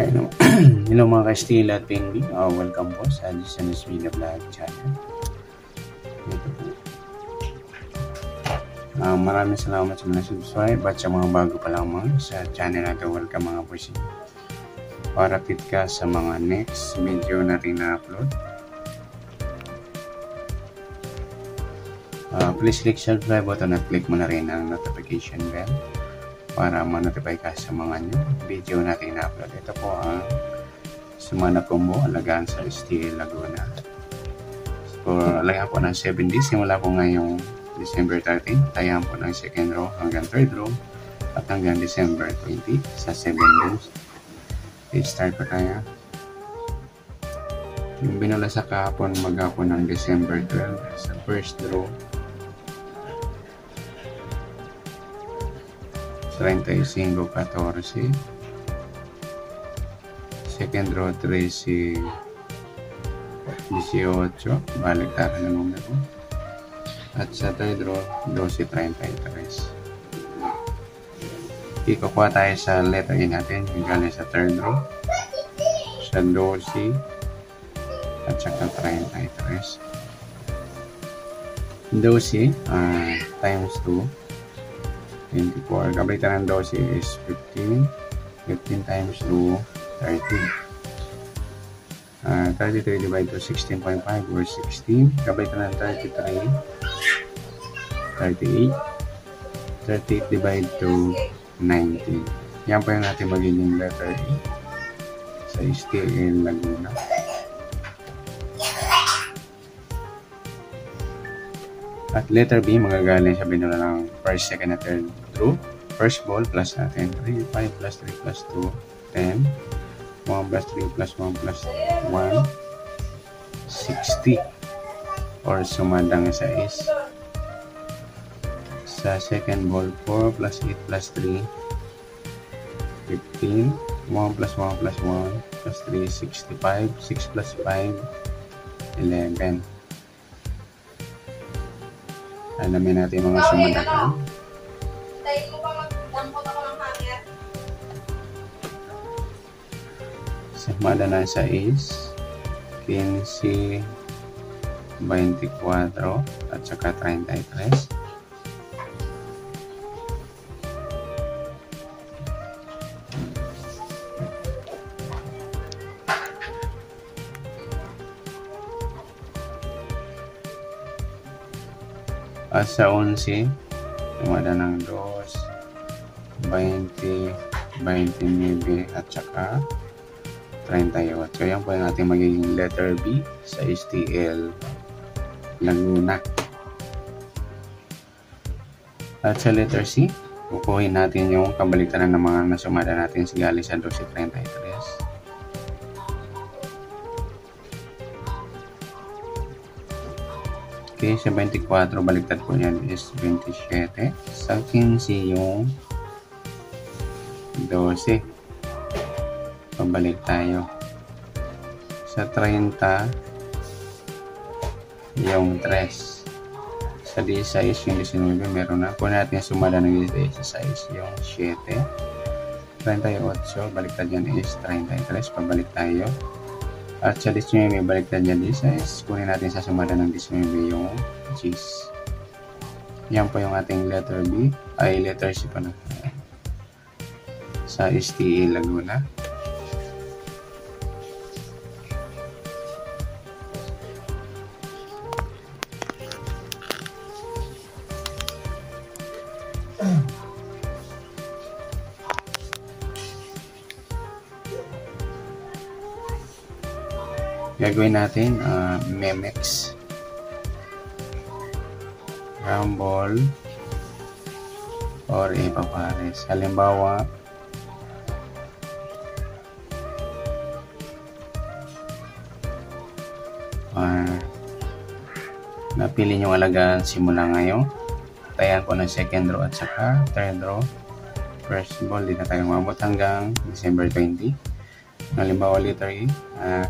Hello, hello mga ka-Stila at Penguin. Welcome po sa Disney's Media Vlog channel. Ito po. Maraming salamat sa mga subscribe at sa mga bago pa lamang sa channel natin. Welcome mga bossing. Para fit ka sa mga next video natin na-upload. Please click subscribe button at click mo na rin ang notification bell para ma-notify ka sa mga new video natin na-upload. Ito po ang Sumana Combo, alagaan sa STL Laguna. So, alagaan po ng 7 days, simula po ngayong December 13, tayan po ng second row hanggang third row at hanggang December 20 sa 7 days. I-start po tayo. Yung binula sa kahapon, maghapon ng December 12 sa first row. 35-14, second row 13-18, baliktaran ng numero, at sa third row 12-33. Ikukuha tayo sa letter E natin, yung galing sa third row, sa 12 at saka 33. 12 times 2, 24. Kabitan ng 12 is 15. 15 times 2, 30. 33 divided to 16.5 or 16. Kabitan ng 33, 38. 38 divided to 19. Yan po yung natin magiging letter E sa STL Laguna. At letter B, magagaling sa binula ng first, second, at third row. First ball, plus natin 3, 5 plus 3 plus 2, 10. 1 plus 3 plus 1 plus 1, 60. Or sumadang sa is. Sa second ball, 4 plus 8 plus 3, 15. 1 plus 1 plus 1 plus 3, 65. 6 plus 5, 11. Alamin natin mga sumadakan. Sumada na sa is 15, 24 at saka 33. At sa 11, sumada ng 2, 20, 29 at saka 38. So yan po yung ating magiging letter B sa STL Laguna. At sa letter C, kukuhin natin yung kabaliktaran ng mga nasumada natin galing sa 12-33. Okay, sa 24, baliktad po yan is 27. Sa 15 yung 12. Pabalik tayo. Sa 30, yung 3. Sa 16, yung 19, meron na. Kung natin sumada ng 16, yung 7. 38, baliktad yan is 33. Pabalik tayo. At sa 19, baliktad yan is kunin natin sa sumada ng 19 yung G's. Yan po yung ating letter B, ay letter C pa na sa STL Laguna. Gagawin natin Memex, Rumble, or Ipapares. Halimbawa, napili nyo alagaan simula ngayon. Tayan po ng second row at saka third row. First ball, di na tayo mabot hanggang December 20. Halimbawa, letter E,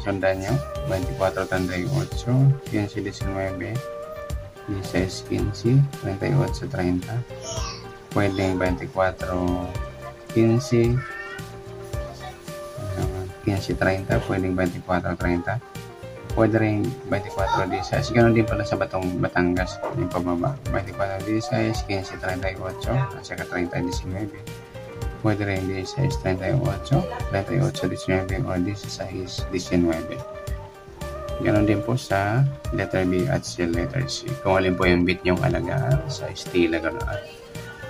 sundan nyo, 24-38, 15-19, 16-15, 38-30, pwedeng 24-15, 15-30, pwedeng 24-30. Pwede rin 24-16. Ganon din pala sa Batangas, yung pababa. 24-16, 15-38, at saka 30-19. Pwede rin 16-38, 38-19, o 16-19. Ganon din po sa letter B at sa letter C. Kung alin po yung bit yung alagaan sa Stila, ganon.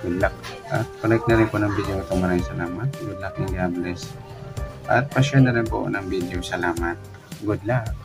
Good luck. At connect na rin po ng video ito. Maraming salamat. Good luck and God bless. At pa-share na rin po ng video. Salamat. Good luck.